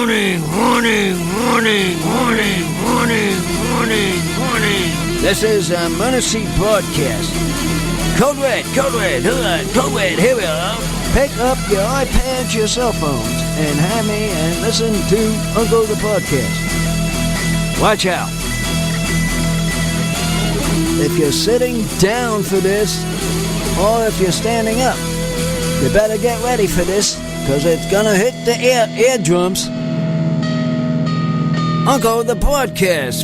Warning, warning, warning, warning, warning, warning, warning. This is a Emergency Broadcast. Code Red, hold on, Code Red, here we are. Pick up your iPads, your cell phones, and have me and listen to Uncle the Podcast. Watch out. If you're sitting down for this, or if you're standing up, you better get ready for this, because it's gonna hit the eardrums. Uncle the Podcast.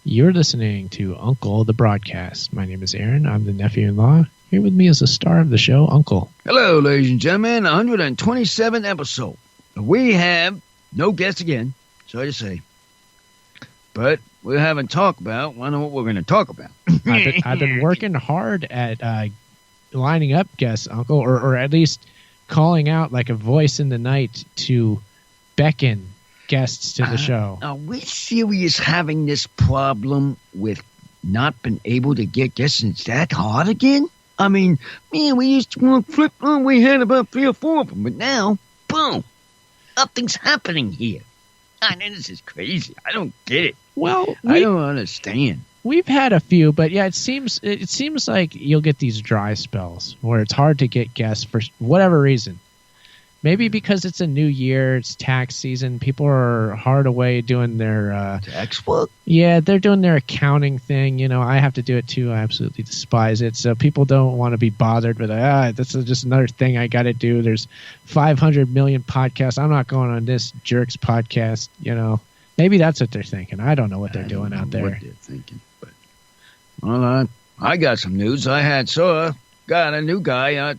You're listening to Uncle the Broadcast. My name is Aaron. I'm the nephew-in-law. Here with me is the star of the show, Uncle. Hello, ladies and gentlemen. 127th episode. We have no guest again, sorry to say. But we haven't talked about. I know what we're going to talk about. I've been working hard at lining up guests, Uncle, or at least calling out like a voice in the night to beckon guests to the show. Are we serious having this problem with not being able to get guests? It's that hard again? I mean, man, we used to flip on. We had about 3 or 4 of them, but now, boom, nothing's happening here. I mean, this is crazy. I don't get it. Well, I don't understand. We've had a few, but yeah, it seems like you'll get these dry spells where it's hard to get guests for whatever reason. Maybe because it's a new year, it's tax season. People are hard away doing their tax work. Yeah, they're doing their accounting thing. You know, I have to do it too. I absolutely despise it. So people don't want to be bothered with this is just another thing I got to do. There's 500 million podcasts. I'm not going on this jerk's podcast. You know, maybe that's what they're thinking. I don't know what they're doing out there. What they're thinking, but well, I got some news. Got a new guy.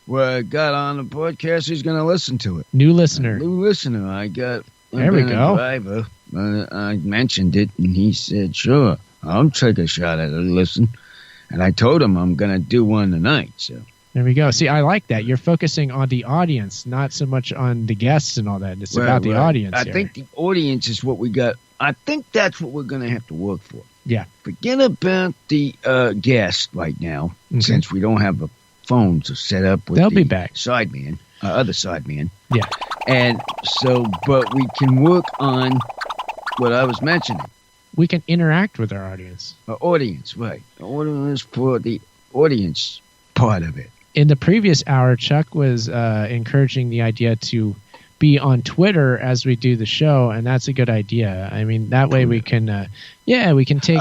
Got on the podcast. He's going to listen to it. New listener. I got. There we go. Driver. I mentioned it, and he said, "Sure, I'll take a shot at it. Listen." And I told him I'm going to do one tonight. So there we go. See, I like that. You're focusing on the audience, not so much on the guests and all that. It's about the audience. I think the audience is what we got. I think that's what we're going to have to work for. Yeah. Forget about the guest right now, since we don't have a phone to set up with They'll the be back. other sideman. Yeah. And so, but we can work on what I was mentioning. We can interact with our audience. Audience, right. Audience for the audience part of it. In the previous hour, Chuck was encouraging the idea to be on Twitter as we do the show, and that's a good idea. I mean, that way we can, we can take...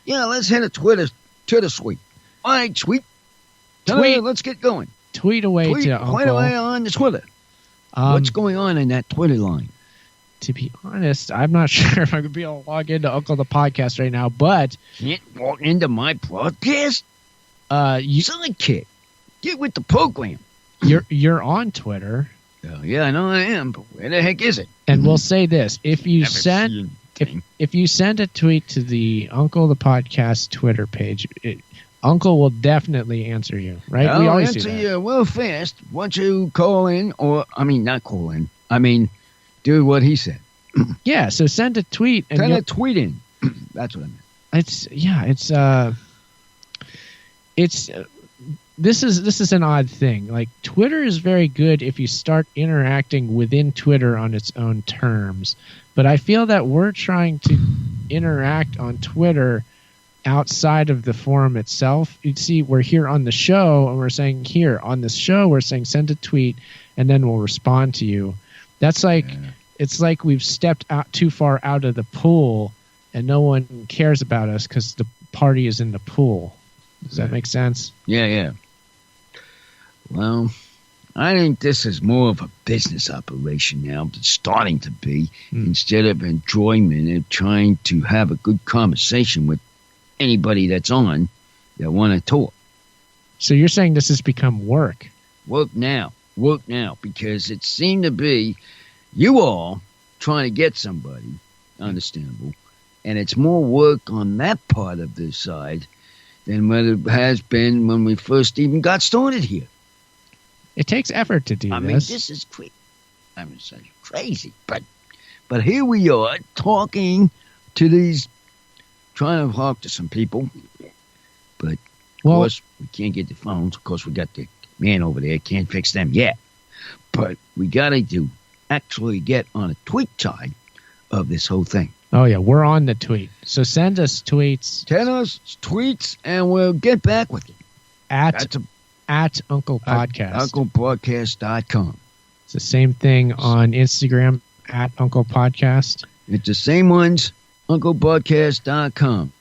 let's hit a Twitter sweep. All right, sweep. Let's get going. Tweet away to Uncle. Tweet away on the Twitter. What's going on in that Twitter line? To be honest, I'm not sure if I could be able to log into Uncle the Podcast right now, but... Can't walk into my broadcast? Sidekick. Get with the program. You're on Twitter. Yeah, I know I am, but where the heck is it? And we'll say this. If you send a tweet to the Uncle the Podcast Twitter page... Uncle will definitely answer you, right? I'll answer you real fast once you call in, not call in. Do what he said. Yeah, so send a tweet. Send a tweet in. That's what I meant. This is an odd thing. Like, Twitter is very good if you start interacting within Twitter on its own terms. But I feel that we're trying to interact on Twitter outside of the forum itself. You see, we're here on the show, and we're saying here on this show, we're saying send a tweet, and then we'll respond to you. That's like it's like we've stepped out too far out of the pool, and no one cares about us because the party is in the pool. Does that make sense? Yeah. Well, I think this is more of a business operation now. It's starting to be instead of enjoyment and trying to have a good conversation with anybody that's on that want to talk. So you're saying this has become work? Work now, because it seemed to be you all trying to get somebody, understandable, and it's more work on that part of the side than what it has been when we first even got started here. It takes effort to do this. I mean, this is crazy. It's crazy, but here we are talking to these. Trying to talk to some people, but of course we can't get the phones. Of course, we got the man over there can't fix them yet. But we got to actually get on a tweet side of this whole thing. Oh, yeah, we're on the tweet. So send us tweets. Send us tweets, and we'll get back with you. At Uncle Podcast. UnclePodcast.com. It's the same thing on Instagram, at Uncle Podcast. It's the same ones, UnclePodcast.com.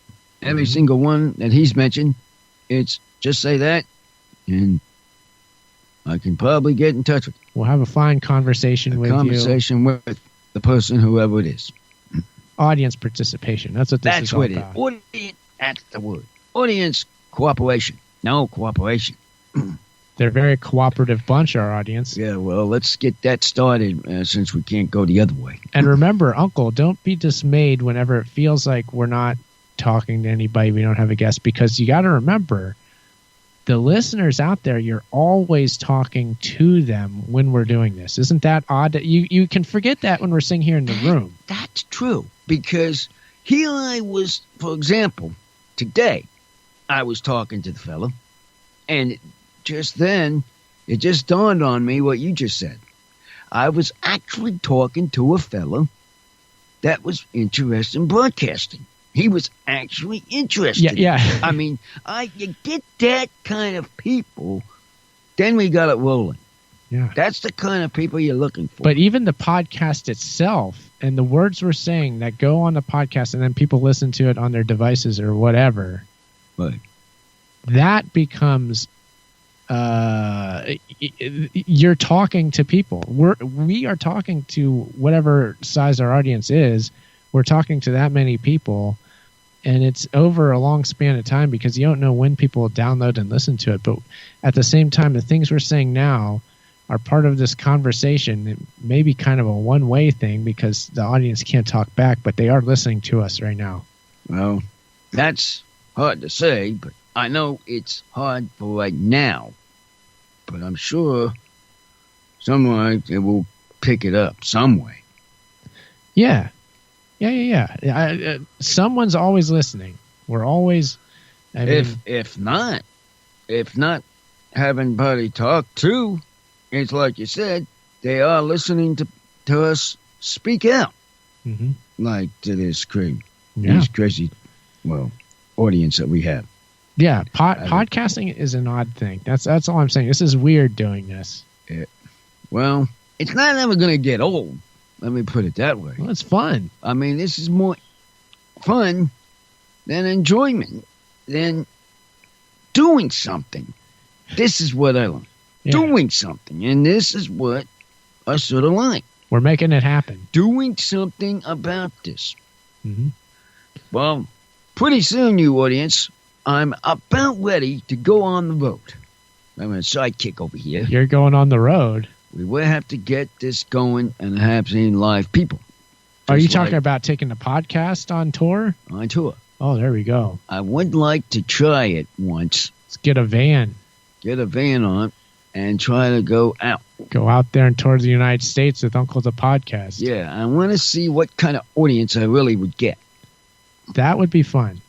Every single one that he's mentioned, it's just say that, and I can probably get in touch with you. We'll have a fine conversation with Conversation with the person, whoever it is. Audience participation. That's what this is all about. Audience, that's the word. Audience cooperation. No, cooperation. They're a very cooperative bunch, our audience. Yeah, well, let's get that started since we can't go the other way. And remember, Uncle, don't be dismayed whenever it feels like we're not talking to anybody, we don't have a guest, because you got to remember, the listeners out there, you're always talking to them when we're doing this. Isn't that odd? You can forget that when we're sitting here in the room. That's true, because here I was, for example, today, I was talking to the fella, and just then, it just dawned on me what you just said. I was actually talking to a fella that was interested in broadcasting. He was actually interested. Yeah. I mean, you get that kind of people, then we got it rolling. Yeah. That's the kind of people you're looking for. But even the podcast itself and the words we're saying that go on the podcast and then people listen to it on their devices or whatever, right, that becomes you're talking to people. We are talking to whatever size our audience is. We're talking to that many people, and it's over a long span of time because you don't know when people will download and listen to it. But at the same time, the things we're saying now are part of this conversation. It may be kind of a one-way thing because the audience can't talk back, but they are listening to us right now. Well, that's hard to say, but I know it's hard for right now. But I'm sure someone will pick it up some way. Yeah. Someone's always listening. We're always. If not having anybody talk to, it's like you said, they are listening to us speak out, like to this crazy, audience that we have. Yeah, podcasting is an odd thing. That's all I'm saying. This is weird doing this. Well, it's not ever going to get old. Let me put it that way. Well, it's fun. I mean, this is more fun than enjoyment, than doing something. This is what I like. Yeah. Doing something. And this is what I sort of like. We're making it happen. Doing something about this. Mm-hmm. Well, pretty soon, you audience, I'm about ready to go on the road. I'm a sidekick over here. You're going on the road? We will have to get this going and have seen live people. Are you talking about taking the podcast on tour? On tour. Oh, there we go. I would like to try it once. Let's get a van. Get a van on and try to go out. Go out there and tour the United States with Uncle the Podcast. Yeah, I want to see what kind of audience I really would get. That would be fun.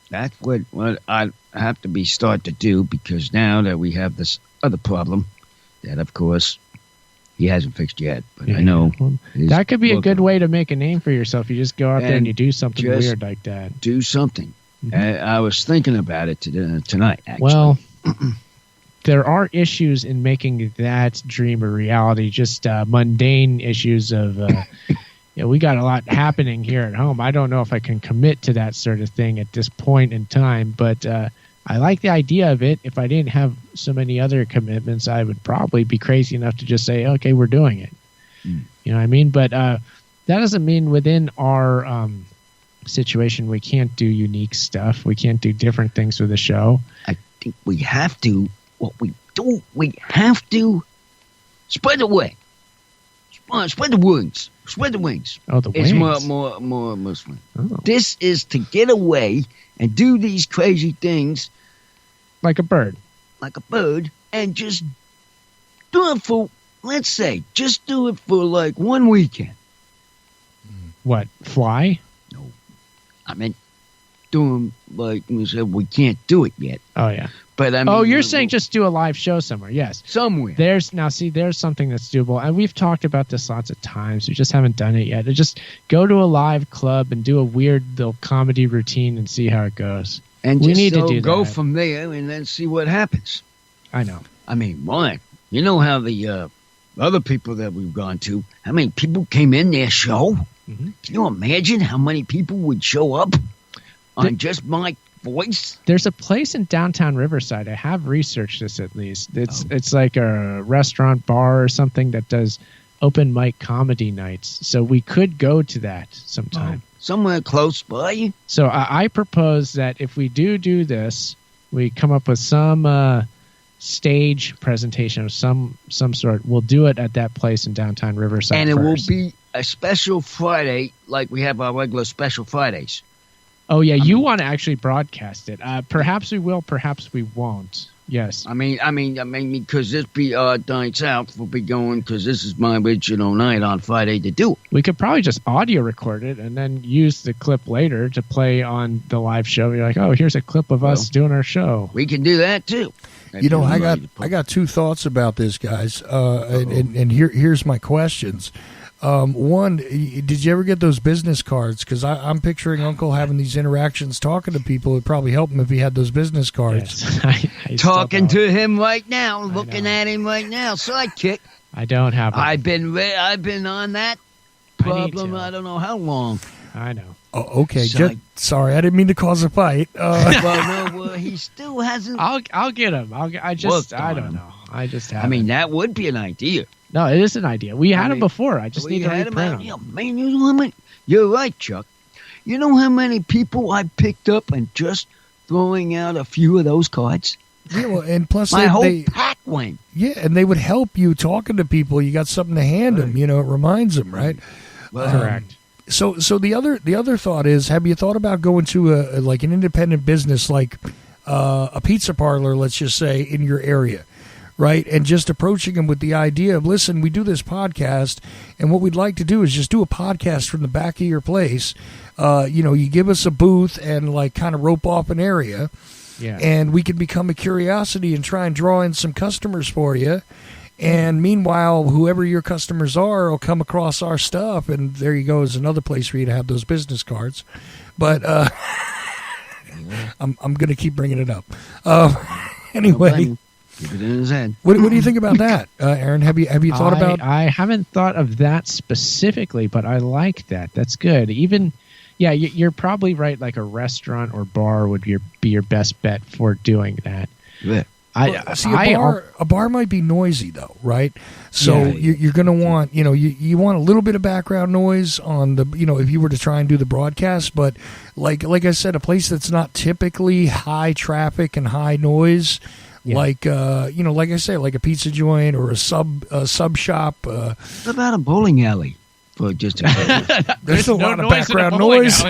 That's what I have to start to do, because now that we have this other problem that, of course, he hasn't fixed yet, but I know. Well, that could be a good way to make a name for yourself. You just go out there and you do something weird like that. Do something. I was thinking about it tonight, actually. Well, there are issues in making that dream a reality, just mundane issues of... we got a lot happening here at home. I don't know if I can commit to that sort of thing at this point in time, but I like the idea of it. If I didn't have so many other commitments, I would probably be crazy enough to just say, okay, we're doing it. You know what I mean? But that doesn't mean within our situation we can't do unique stuff. We can't do different things with the show. I think we have to. What we do, we have to spread the wing. Spread the wings. Spread the wings. Oh, the wings. It's more Muslim. Oh. This is to get away and do these crazy things. Like a bird. Like a bird. And just do it for, let's say, just do it for like 1 weekend. What, fly? No. I meant do them like we said. We can't do it yet. Oh yeah. But I mean, Oh, you're saying just do a live show somewhere? Yes. somewhere. There's something that's doable, and we've talked about this lots of times. We just haven't done it yet. Just go to a live club and do a weird little comedy routine and see how it goes. And we just need to do go that. from there and then see what happens. I know. I mean, why? You know how the other people that we've gone to, how many people came in their show? Mhm. Can you imagine how many people would show up on just my voice? There's a place in downtown Riverside. I have researched this at least. It's like a restaurant bar or something that does open mic comedy nights. So we could go to that sometime. Somewhere close by? So I propose that if we do this, we come up with some stage presentation of some sort. We'll do it at that place in downtown Riverside. And it will first. be a special Friday like we have our regular special Fridays. Oh yeah, you want to actually broadcast it? Perhaps we will. Perhaps we won't. Yes. I mean, because this be nights out, we'll be going because this is my original night on Friday to do it. We could probably just audio record it and then use the clip later to play on the live show. You're like, oh, here's a clip of us doing our show. We can do that too. You know, I got two thoughts about this, guys, and here's my questions. One, did you ever get those business cards? Because I'm picturing Uncle having these interactions, talking to people. It'd probably help him if he had those business cards. Yes. I Talking to him right now, looking at him right now, sidekick. I don't have it. I've been on that problem. I don't know how long. I know. Oh, okay. Side- Sorry, I didn't mean to cause a fight. He still hasn't. I'll get him. I don't know. I just have. I mean, that would be an idea. No, it is an idea. We had him before. I just need to reprint him. Yeah, man, you know how many? You're right, Chuck. You know how many people I picked up and just throwing out a few of those cards? Yeah, well, and plus My whole pack went. Yeah, and they would help you talking to people. You got something to hand them. You know, it reminds them, right? Correct. So the other thought is, have you thought about going to an independent business like a pizza parlor, let's just say, in your area, right? And just approaching them with the idea of, listen, we do this podcast, and what we'd like to do is just do a podcast from the back of your place. You give us a booth and kind of rope off an area. Yeah. And we can become a curiosity and try and draw in some customers for you. And meanwhile, whoever your customers are will come across our stuff. And there you go, is another place for you to have those business cards. But I'm going to keep bringing it up. Anyway. Keep it in his head. What do you think about that, Aaron? Have you thought about? I haven't thought of that specifically, but I like that. That's good. Even, yeah, you're probably right. Like a restaurant or bar would be your best bet for doing that. Yeah. A bar might be noisy though, right? So Yeah. you're going to want, you want a little bit of background noise on the, if you were to try and do the broadcast, but like I said, a place that's not typically high traffic and high noise. Yeah. Like I say, like a pizza joint or a sub shop. What about a bowling alley? For just there's a lot of background noise.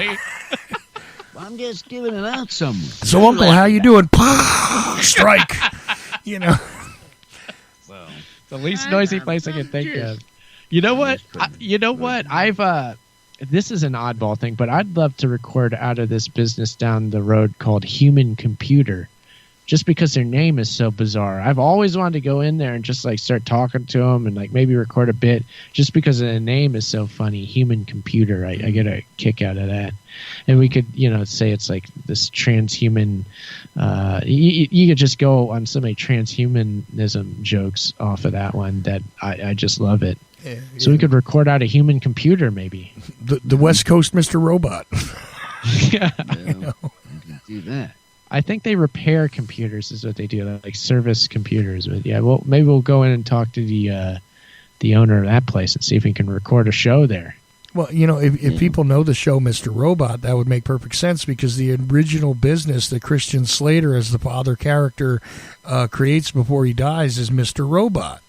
I'm just giving it out somewhere. So, Uncle, how you doing? Strike. Well, the least noisy place I can think of. You know what? I've this is an oddball thing, but I'd love to record out of this business down the road called Human Computer. Just because their name is so bizarre. I've always wanted to go in there and just start talking to them and maybe record a bit just because the name is so funny. Human Computer. I get a kick out of that. And we could, say it's like this transhuman. You could just go on so many transhumanism jokes off of that one that I just love it. Yeah. So we could record out a Human Computer maybe. The West Coast Mr. Robot. Yeah, we can do that. I think they repair computers is what they do, like service computers. But yeah, well, maybe we'll go in and talk to the owner of that place and see if we can record a show there. Well, if people know the show Mr. Robot, that would make perfect sense because the original business that Christian Slater as the father character creates before he dies is Mr. Robot.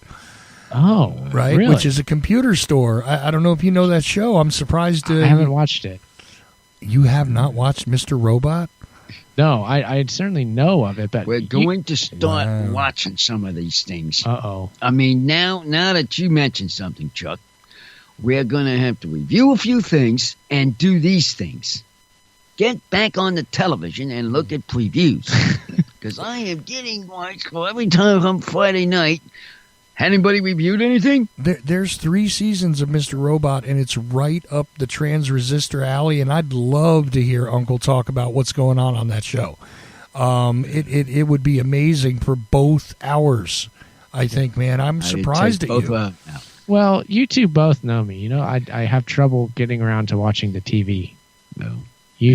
Oh, right, really? Which is a computer store. I don't know if you know that show. I'm surprised. I haven't watched it. You have not watched Mr. Robot? No, I certainly know of it, but we're going to start watching some of these things. Uh-oh. I mean, now that you mentioned something, Chuck, we're going to have to review a few things and do these things. get back on the television and look at previews. Because I am getting watched for every time I'm Friday night. Had anybody reviewed anything? There's 3 seasons of Mr. Robot, and it's right up the trans resistor alley, and I'd love to hear Uncle talk about what's going on that show. It would be amazing for both hours, I think, man. I'm surprised at you. Well, you two both know me. You know, I have trouble getting around to watching the TV. No.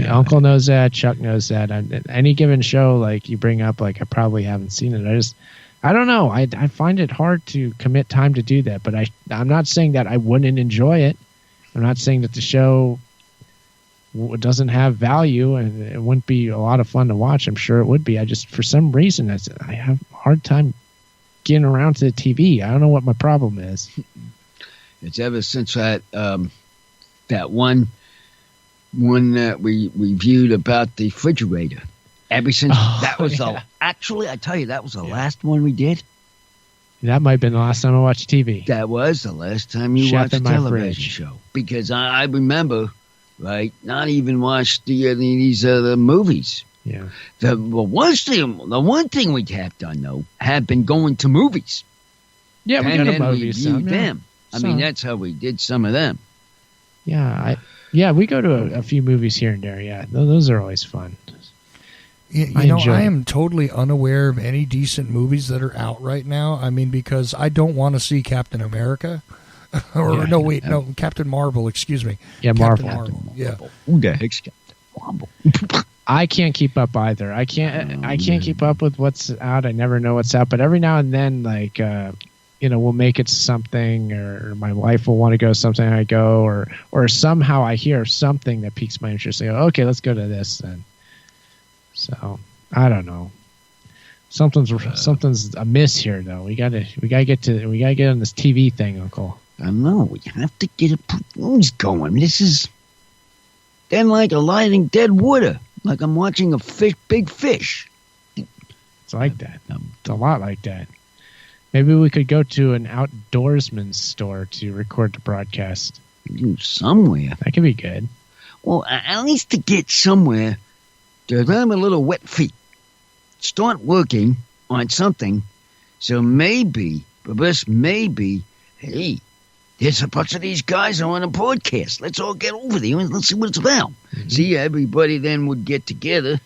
Uncle knows that. Chuck knows that. Any given show, like you bring up, like I probably haven't seen it. I don't know. I find it hard to commit time to do that. But I'm not saying that I wouldn't enjoy it. I'm not saying that the show doesn't have value and it wouldn't be a lot of fun to watch. I'm sure it would be. I just, for some reason, I have a hard time getting around to the TV. I don't know what my problem is. It's ever since that one that we reviewed about the refrigerator. Ever since that was actually, I tell you, that was the last one we did. That might have been the last time I watched TV. That was the last time you watched a television show. Because I remember, right, not even watched these other movies. Yeah. The one thing we have done, though, have been going to movies. Yeah, we go to movies. Them. I mean, that's how we did some of them. Yeah, we go to a few movies here and there. Yeah, those are always fun. I am totally unaware of any decent movies that are out right now. I mean, because I don't want to see Captain America. Captain Marvel, excuse me. Yeah, Captain Marvel. Yeah. Who the heck's Captain Marvel? I can't keep up either. I can't keep up with what's out. I never know what's out. But every now and then, like, we'll make it to something, or my wife will want to go something, I go, or somehow I hear something that piques my interest. I go, okay, let's go to this then. So I don't know. Something's amiss here, though. We gotta get on this TV thing, Uncle. I know. We have to get who's going. This is then like a lighting dead water. Like I'm watching a big fish. It's like that. It's a lot like that. Maybe we could go to an outdoorsman's store to record the broadcast. Somewhere. That could be good. Well, at least to get somewhere. To have a little wet feet. Start working on something. So maybe, hey, there's a bunch of these guys on a podcast. Let's all get over there and let's see what it's about. Mm-hmm. See, everybody then would get together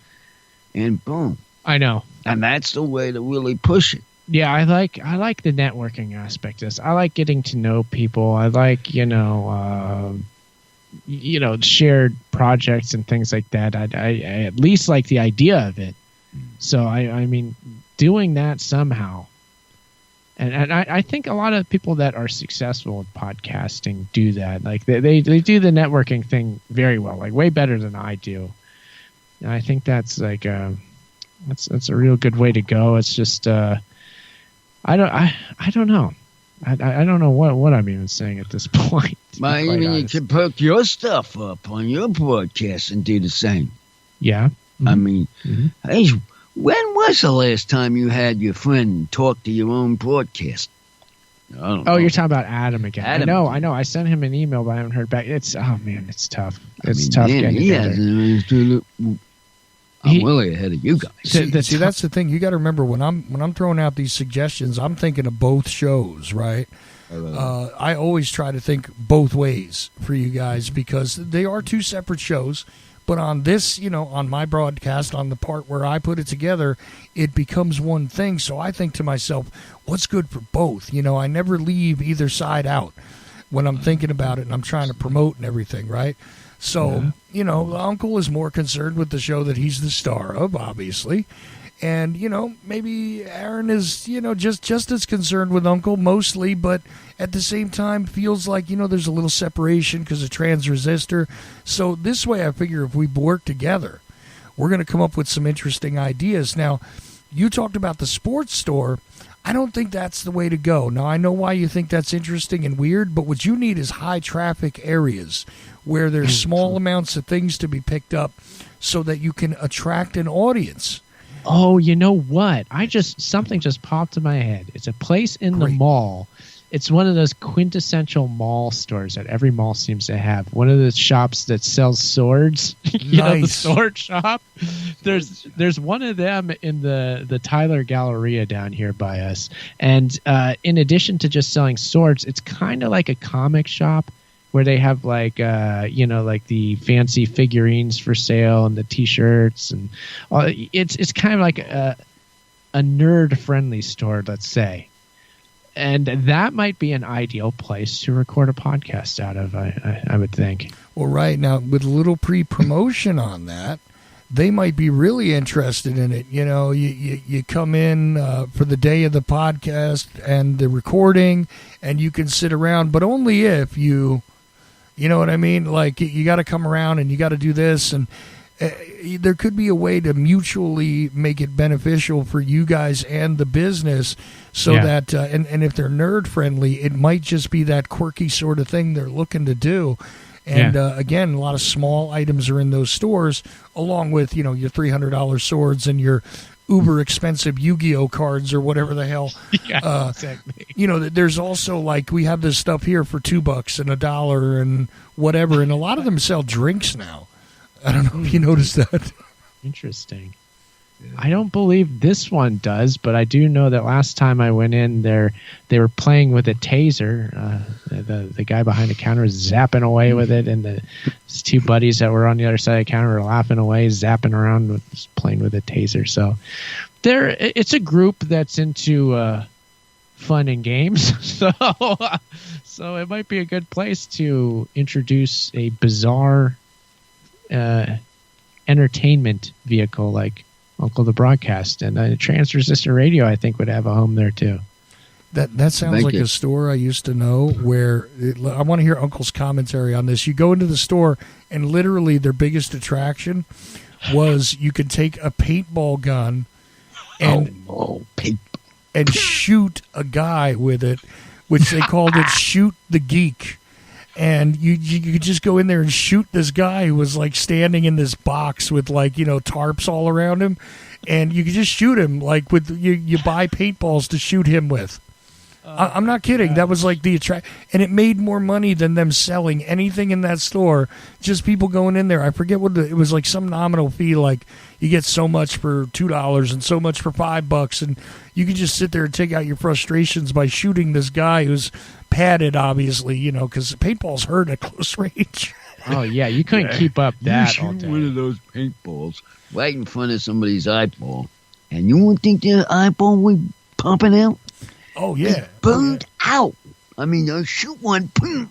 and boom. I know. And that's the way to really push it. Yeah, I like the networking aspect of this. I like getting to know people. I like, shared projects and things like that. I at least like the idea of it. So I mean, doing that somehow, and I think a lot of people that are successful in podcasting do that. Like they do the networking thing very well, like way better than I do. And I think that's like that's a real good way to go. It's just I don't know. I don't know what I'm even saying at this point. You can put your stuff up on your broadcast and do the same. Yeah. Mm-hmm. I mean, hey, when was the last time you had your friend talk to your own broadcast? I don't know. You're talking about Adam again. I know. I sent him an email, but I haven't heard back. It's tough. It's tough getting together. I'm really ahead of you guys. See, that's the thing. You got to remember when I'm throwing out these suggestions, I'm thinking of both shows, right? I always try to think both ways for you guys because they are two separate shows. But on this, on my broadcast, on the part where I put it together, it becomes one thing. So I think to myself, what's good for both? I never leave either side out when I'm thinking about it and I'm trying to promote and everything, right? So, Uncle is more concerned with the show that he's the star of, obviously. And, maybe Aaron is, just as concerned with Uncle mostly, but at the same time feels like, there's a little separation because of trans resistor. So this way I figure if we work together, we're going to come up with some interesting ideas. Now, you talked about the sports store. I don't think that's the way to go. Now, I know why you think that's interesting and weird, but what you need is high traffic areas where there's small amounts of things to be picked up so that you can attract an audience. Oh, you know what? Something just popped in my head. It's a place in the mall it's one of those quintessential mall stores that every mall seems to have. One of the shops that sells swords, you know, the sword shop. There's one of them in the Tyler Galleria down here by us. And in addition to just selling swords, it's kind of like a comic shop where they have like like the fancy figurines for sale and the T-shirts, and it's kind of like a nerd friendly store, let's say. And that might be an ideal place to record a podcast out of, I would think. Well, right now, with a little pre-promotion on that, they might be really interested in it. You know, you come in for the day of the podcast and the recording, and you can sit around, but only if you know what I mean? Like, you got to come around and you got to do this, and there could be a way to mutually make it beneficial for you guys and the business, so that and if they're nerd friendly, it might just be that quirky sort of thing they're looking to do. And again, a lot of small items are in those stores, along with your $300 swords and your uber expensive Yu-Gi-Oh cards or whatever the hell. Exactly. There's also, like, we have this stuff here for $2 and $1 and whatever, and a lot of them sell drinks now. I don't know if you noticed that. Interesting. I don't believe this one does, but I do know that last time I went in there, they were playing with a taser. The guy behind the counter was zapping away with it, and his two buddies that were on the other side of the counter were laughing away, zapping around, playing with a taser. So it's a group that's into fun and games. So it might be a good place to introduce a bizarre entertainment vehicle like Uncle the Broadcast, and Transresistor Radio, I think, would have a home there too. That sounds like a store I used to know where I want to hear Uncle's commentary on this. You go into the store, and literally their biggest attraction was you could take a paintball gun and shoot a guy with it, which they called it Shoot the Geek. And you could just go in there and shoot this guy who was like standing in this box with tarps all around him, and you could just shoot him like with you buy paintballs to shoot him with. I'm not kidding. That was like the attract, and it made more money than them selling anything in that store. Just people going in there. I forget what it was, like some nominal fee, like you get so much for $2 and so much for $5, and you could just sit there and take out your frustrations by shooting this guy who's padded, obviously, because paintballs hurt at close range. Oh yeah, you couldn't keep up that all You shoot day. one of those paintballs right in front of somebody's eyeball, and you won't think their eyeball will be popping out. Oh yeah, It's burned out. I mean, I shoot one, boom,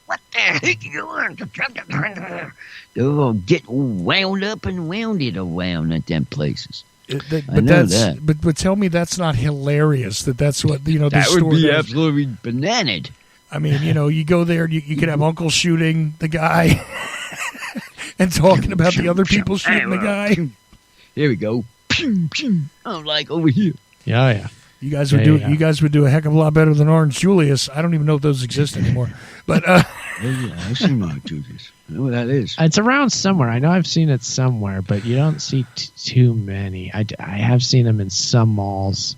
what the heck you doing? They'll all get wound up and wounded around at them places. But tell me that's not hilarious. That's what the That store would be does. absolutely bananaed. I mean, you go there, and you could have Uncle shooting the guy and talking about the other people shooting the guy. Here we go. I'm like over here. Yeah. You guys would do. You guys would do a heck of a lot better than Orange Julius. I don't even know if those exist anymore. But I've seen Orange Julius. I know what that is. It's around somewhere. I know I've seen it somewhere, but you don't see too many. I have seen them in some malls.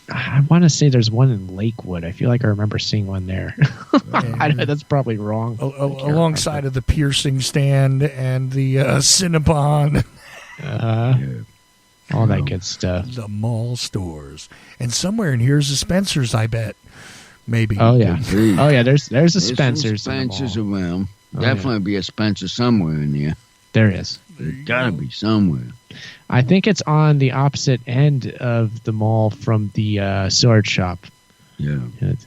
I want to say there's one in Lakewood. I feel like I remember seeing one there. That's probably wrong. Alongside of the piercing stand and the Cinnabon. All that good stuff. The mall stores. And somewhere in here is a Spencer's, I bet. Maybe. Oh, yeah. Agreed. Oh, yeah. There's a There's Spencer's. some Spencer's in the mall. around. Oh, Definitely be a Spencer somewhere in there. There is. There's gotta be somewhere. I think it's on the opposite end of the mall from the sword shop. Yeah.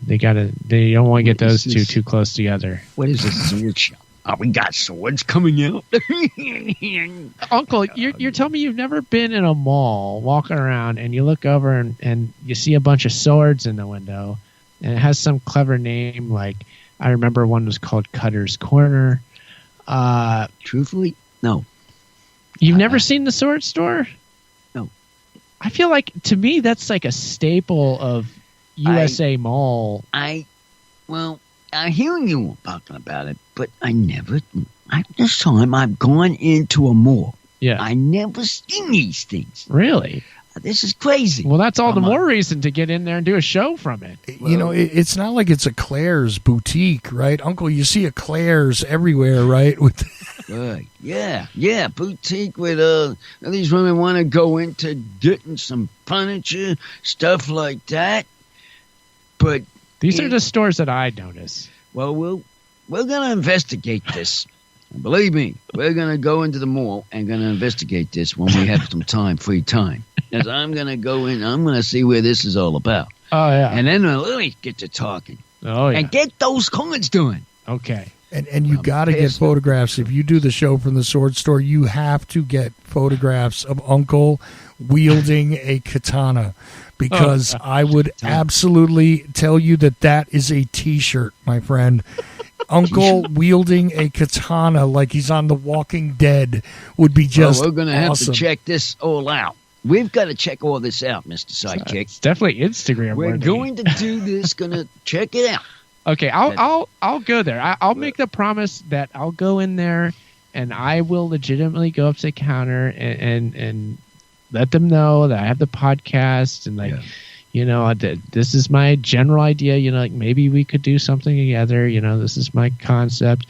They don't want to get What is those this? too close together. What is this sword shop? Oh, we got swords coming out. Uncle, you're telling me you've never been in a mall, walking around, and you look over and you see a bunch of swords in the window, and it has some clever name, like, I remember one was called Cutter's Corner. Truthfully, no. You've never seen the sword store? No. I feel like, to me, that's like a staple of USA Mall. I hear you talking about it, but this time I've gone into a mall. Yeah. I never seen these things. Really? This is crazy. Well, that's all Come the on. more reason to get in there and do a show from it. You know, it's not like it's a Claire's boutique, right? Uncle, you see a Claire's everywhere, right? With Yeah, boutique with these women want to go into getting some furniture, stuff like that. But These are the stores that I notice. well, we're gonna investigate this. And believe me, we're gonna go into the mall and gonna investigate this when we have some free time. Because I'm gonna go in, I'm gonna see where this is all about, Oh, yeah. and then we'll really get to talking Oh, yeah. and get those cards done. Okay. and you I'm got to get pissed. photographs. If you do the show from the sword store, you have to get photographs of Uncle wielding a katana, because I would absolutely tell you that is a T-shirt, my friend. Uncle wielding a katana like he's on The Walking Dead would be just we're gonna have awesome. to check this all out. We've got to check all this out, Mr. Sidekick. It's definitely Instagram We're worthy. going to do this. Gonna check it out. Okay, I'll go there. I'll make the promise that I'll go in there, and I will legitimately go up to the counter and let them know that I have the podcast, and this is my general idea. Like maybe we could do something together. This is my concept.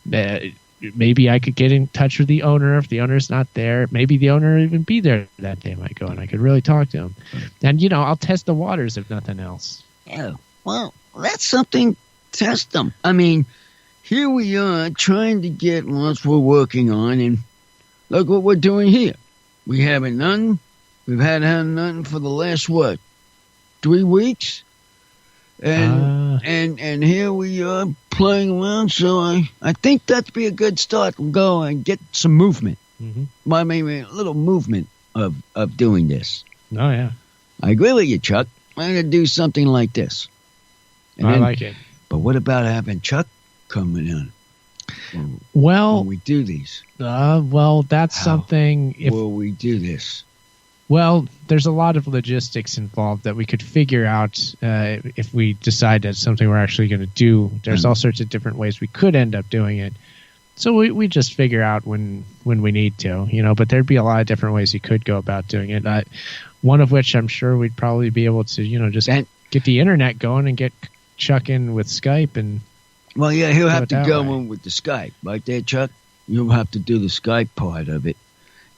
Maybe I could get in touch with the owner if the owner's not there. Maybe the owner will even be there that day. I might go and I could really talk to him, and I'll test the waters if nothing else. Yeah, well, that's something. Test them. I mean, here we are trying to get what we're working on, and look what we're doing here. We haven't none. We've had none for the last 3 weeks, and here we are playing around. So I think that'd be a good start. We'll go and get some movement. Mm-hmm. I mean, a little movement of doing this. Oh yeah, I agree with you, Chuck. I'm gonna do something like this. And I then- like it. But what about having Chuck coming in when Well, we do these? that's How something. Will we do this? Well, there's a lot of logistics involved that we could figure out if we decide that's something we're actually going to do. There's all sorts of different ways we could end up doing it. So we just figure out when we need to, but there'd be a lot of different ways you could go about doing it. One of which I'm sure we'd probably be able to, just get the internet going and get Chuck in with Skype. And Well, yeah, he'll Do have it to that go way. in with the Skype. Right there, Chuck? You'll have to do the Skype part of it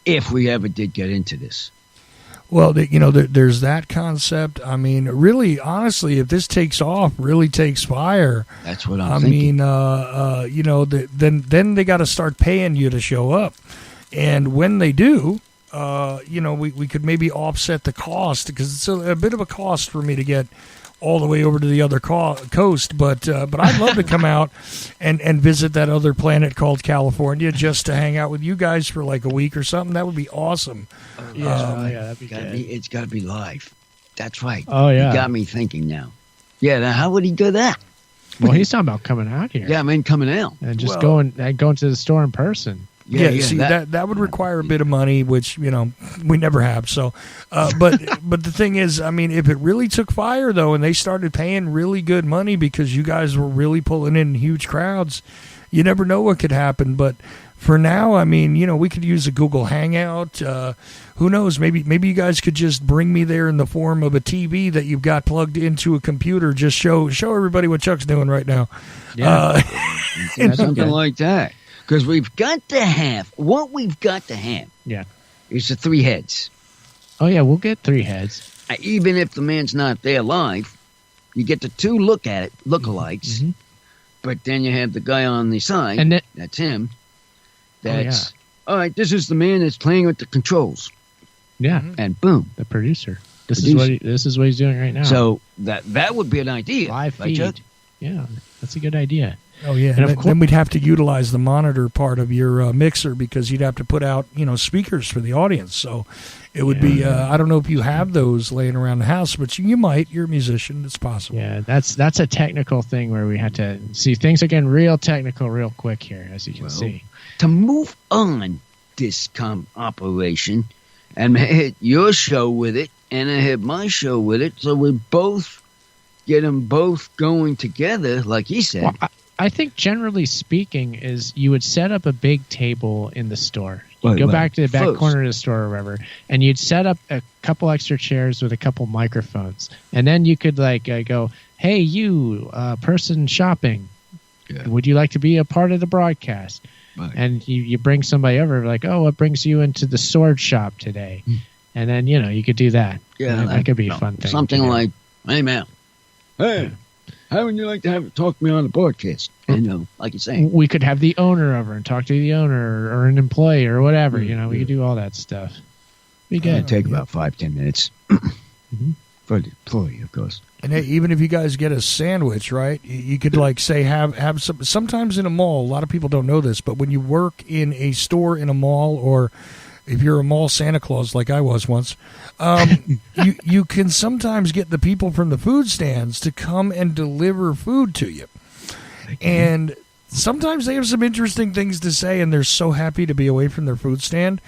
if we ever did get into this. Well, there's that concept. I mean, really, honestly, if this takes off, really takes fire, That's what I'm thinking. then they got to start paying you to show up. And when they do, we could maybe offset the cost, because it's a bit of a cost for me to get all the way over to the other coast. But I'd love to come out and visit that other planet called California just to hang out with you guys for like a week or something. That would be awesome. that'd be good. It's got to be live. That's right. Oh, yeah. You got me thinking now. Yeah, now how would he do that? Well, he's talking about coming out here. Yeah, I mean, coming out. And just Well, going to the store in person. Yeah, see, that would require a bit of money, which we never have. So, but the thing is, I mean, if it really took fire though, and they started paying really good money because you guys were really pulling in huge crowds, you never know what could happen. But for now, I mean, we could use a Google Hangout. Who knows? Maybe you guys could just bring me there in the form of a TV that you've got plugged into a computer. Just show everybody what Chuck's doing right now. Yeah. something good. like that. Because we've got to have Yeah. is the 3 heads. Oh, yeah, we'll get 3 heads. Even if the man's not there live, you get the 2 lookalikes. Mhm. But then you have the guy on the side. And then, That's him. That's all right. This is the man that's playing with the controls, yeah, and boom. the producer. This Producer. is what he's doing right now. So that would be an idea. live right, feed. Chuck? Yeah, that's a good idea. Oh yeah, And of then, course- then we'd have to utilize the monitor part of your mixer, because you'd have to put out speakers for the audience. So it would be I don't know if you have those laying around the house, but you might. You're a musician. It's possible. Yeah, that's a technical thing where we had to see things are getting real technical real quick here, as you can Well, see. To move on this operation and hit your show with it, and I hit my show with it, so we both get them both going together, like he said. Well, I think generally speaking is you would set up a big table in the store. Go back to the back First. corner of the store or whatever, and you'd set up a couple extra chairs with a couple microphones, and then you could go, "Hey, you person shopping, would you like to be a part of the broadcast?" Right. And you bring somebody over, like, "Oh, what brings you into the sword shop today?" And then you could do that. Yeah, that could be a fun thing. Something to do. like, "Hey, man, hey, how would you like to talk to me on the broadcast?" Like you're saying. We could have the owner over and talk to the owner or an employee or whatever. We could do all that stuff. Be good. It'd take about 5-10 minutes for the employee, of course. And hey, even if you guys get a sandwich, right? You could say have some. Sometimes in a mall, a lot of people don't know this, but when you work in a store in a mall, or if you're a mall Santa Claus like I was once, you can sometimes get the people from the food stands to come and deliver food to you. And sometimes they have some interesting things to say, and they're so happy to be away from their food stand.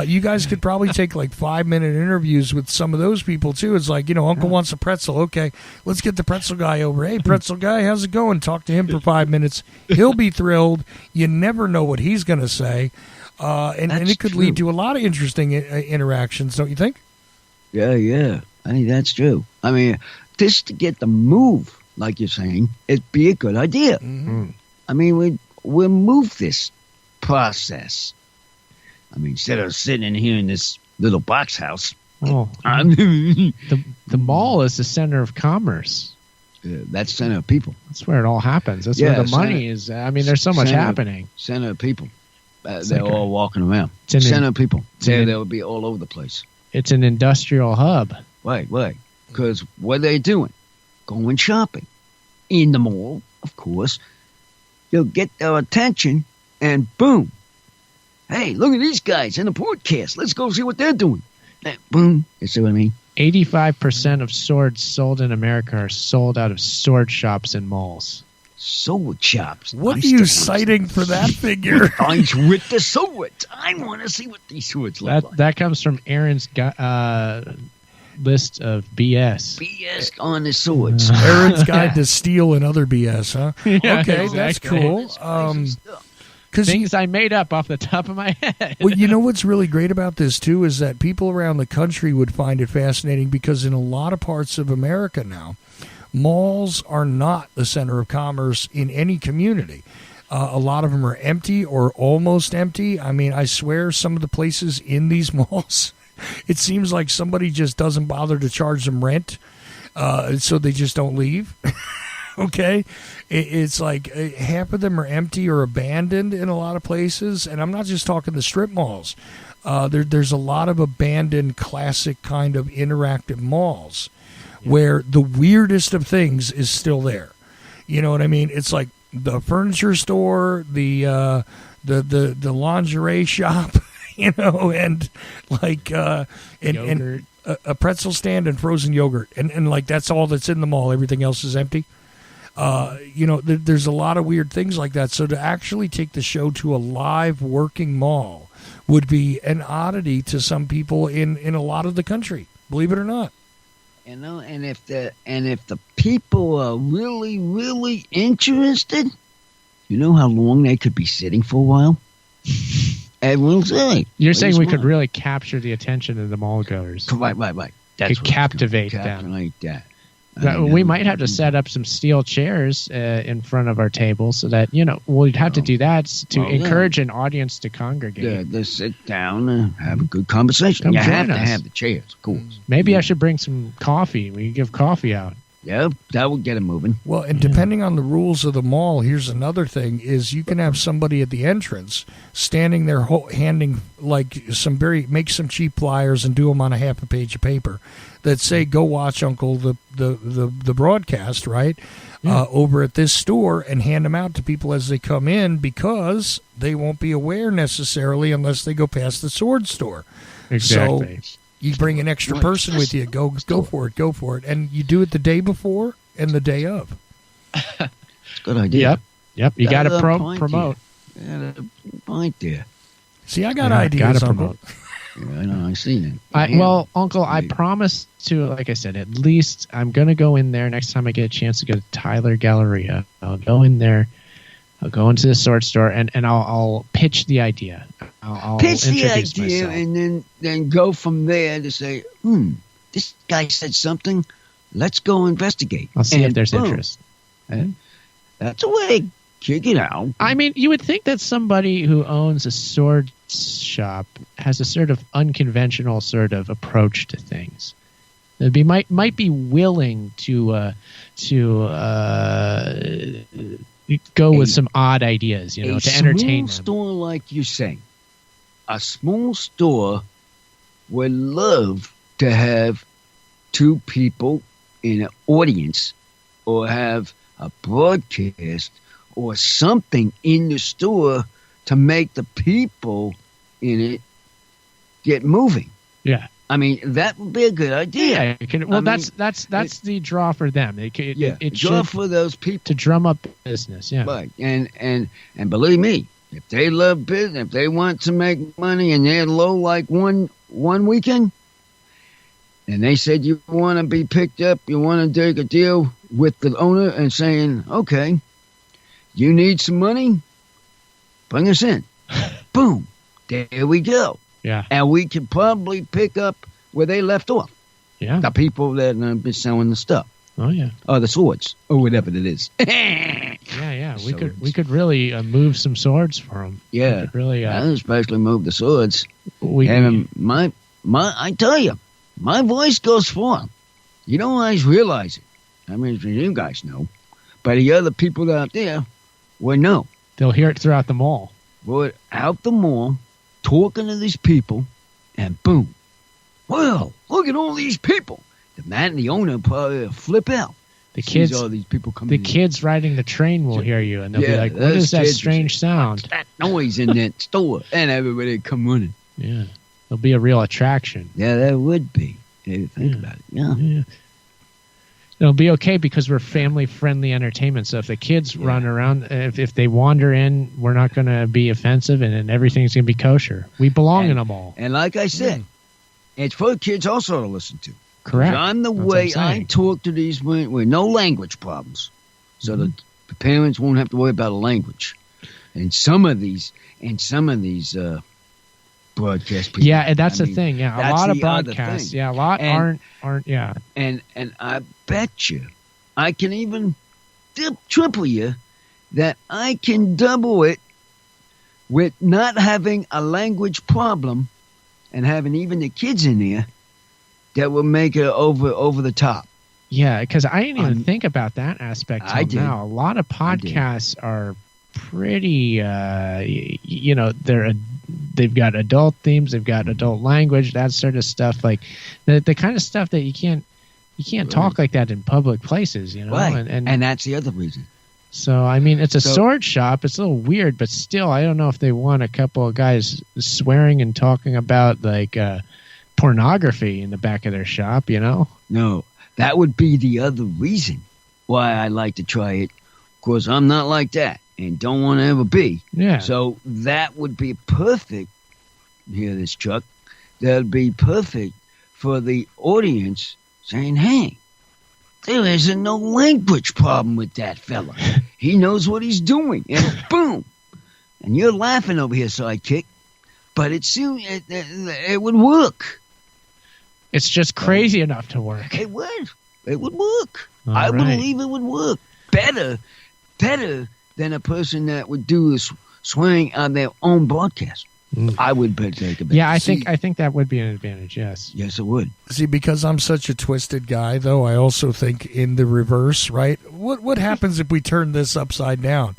You guys could probably take like 5-minute interviews with some of those people too. It's like, Uncle wants a pretzel. Okay, let's get the pretzel guy over. Hey, pretzel guy, how's it going? Talk to him for 5 minutes. He'll be thrilled. You never know what he's going to say. And it could lead to a lot of interesting interactions, don't you think? Yeah. I think that's true. I mean, just to get the move, like you're saying, it'd be a good idea. Mm-hmm. I mean, we'll move this process. I mean, instead of sitting in here in this little box house. Oh, the the mall is the center of commerce. That's center of people. That's where it all happens. That's where the money is. I mean, there's so much happening. Center of people. They're all walking around. Center of people. They'll be all over the place. It's an industrial hub. Right. Because what are they doing? Going shopping. In the mall, of course. You'll get their attention, and boom. Hey, look at these guys in the podcast. Let's go see what they're doing. Boom. You see what I mean? 85% of swords sold in America are sold out of sword shops and malls. Sword shops. What are you citing for that figure? I'm with the swords. I want to see what these swords look like. That comes from Aaron's list of BS. BS on the swords. Aaron's Guide to Steel and Other BS, huh? Yeah, okay, exactly. that's cool. Things I made up off the top of my head. Well, you know what's really great about this, too, is that people around the country would find it fascinating because in a lot of parts of America now, malls are not the center of commerce in any community. A lot of them are empty or almost empty. I mean, I swear some of the places in these malls, it seems like somebody just doesn't bother to charge them rent, so they just don't leave. Okay? It's like half of them are empty or abandoned in a lot of places, and I'm not just talking the strip malls. There's a lot of abandoned classic kind of interactive malls where the weirdest of things is still there. You know what I mean? It's like the furniture store, the lingerie shop, and like and a pretzel stand and frozen yogurt, and like that's all that's in the mall. Everything else is empty. There's a lot of weird things like that. So to actually take the show to a live working mall would be an oddity to some people in a lot of the country. Believe it or not. And if the people are really, really interested, you know how long they could be sitting for a while? Everyone's saying. You're saying we could really capture the attention of the mall goers. Right. Could captivate them. That. We might have to set up some steel chairs in front of our table so that, we'd have to do that to encourage an audience to congregate. They sit down and have a good conversation. You have to have the chairs, of course. Maybe I should bring some coffee. We can give coffee out. Yeah, that would get it moving. Well, and depending on the rules of the mall, here's another thing, is you can have somebody at the entrance standing there handing like make some cheap flyers and do them on a half a page of paper that say, go watch Uncle the broadcast, right? Yeah. Over at this store, and hand them out to people as they come in because they won't be aware necessarily unless they go past the sword store. Exactly. So you bring an extra person with you. Go for it. And you do it the day before and the day of. It's a good idea. Yep. You got to promote. Yeah, point there. See, I got ideas. Got to promote. Yeah, I know. I seen it. Well, Uncle, I promise to, like I said, at least I'm going to go in there next time I get a chance to go to Tyler Galleria. I'll go in there I'll go into the sword store and I'll pitch the idea. I'll Pitch the introduce idea myself. and then go from there to say, this guy said something. Let's go investigate. I'll see if And there's boom. interest. That's a way to kick it out. I mean, you would think that somebody who owns a sword shop has a sort of unconventional sort of approach to things. They'd be might be willing to go with some odd ideas, to entertain A them. small store, like you say, a small store would love to have two people in an audience or have a broadcast or something in the store to make the people in it get moving. Yeah. I mean, that would be a good idea. Well, I mean, that's the draw for them. It draw should, for those people. to drum up business. Yeah. Right. And believe me, if they love business, if they want to make money and they're low like one weekend, and they said you want to be picked up, you want to take a deal with the owner and saying, okay, you need some money, bring us in. Boom. There we go. Yeah. And we can probably pick up where they left off. Yeah. The people that have been selling the stuff. Oh yeah. Or the swords. Or whatever it is. Yeah. Swords. We could really move some swords for them. Yeah. We could really. I especially move the swords. We And I tell you, my voice goes far. You don't always realize it. I mean, you guys know. But the other people out there will know. they'll hear it throughout the mall. We're out the mall, talking to these people, and boom. Well, look at all these people. The man, the owner, probably flip out. The Sees kids, all these people coming the in. kids riding the train will hear you, and they'll be Yeah, like, "What those is that kids will strange say, sound?" "What's that noise in that store?" And everybody come running. Yeah, it'll be a real attraction. Yeah, that would be. If you think Yeah. about it. Yeah. Yeah. It'll be okay because we're family-friendly entertainment. So if the kids run around, if they wander in, we're not going to be offensive, and everything's going to be kosher. We belong in them all. And like I said, it's for kids also to listen to. Correct. I'm the That's what way I'm I saying. talk to these women with no language problems. So Mm-hmm. the parents won't have to worry about a language. And some of these broadcast people. Yeah, and that's I the mean, thing. Yeah, a that's lot of the other broadcasts. thing. Yeah, a lot And- aren't. Yeah, And I bet you, I can even triple you that I can double it with not having a language problem and having even the kids in there that will make it over the top. yeah. Because I didn't even think about that aspect I till did. now. A lot of podcasts are pretty. They've got adult themes. They've got adult language. That sort of stuff. Like the kind of stuff that you can't talk like that in public places. Right. And And that's the other reason. so, I mean, it's a So- sword shop. It's a little weird, but still, I don't know if they want a couple of guys swearing and talking about, like, pornography in the back of their shop, No, that would be the other reason why I like to try it, because I'm not like that and don't want to ever be. Yeah. So that would be perfect. Hear this, Chuck? That would be perfect for the audience saying, hey, there isn't no language problem with that fella. He knows what he's doing. And boom. And you're laughing over here, sidekick. But it would work. It's just crazy enough to work. It would. It would work. All I right. believe it would work. Better than a person that would do this swing on their own broadcast. I would bet take a bet. Yeah, I See, think that would be an advantage, yes. Yes, it would. See, because I'm such a twisted guy, though, I also think in the reverse, right? What happens if we turn this upside down?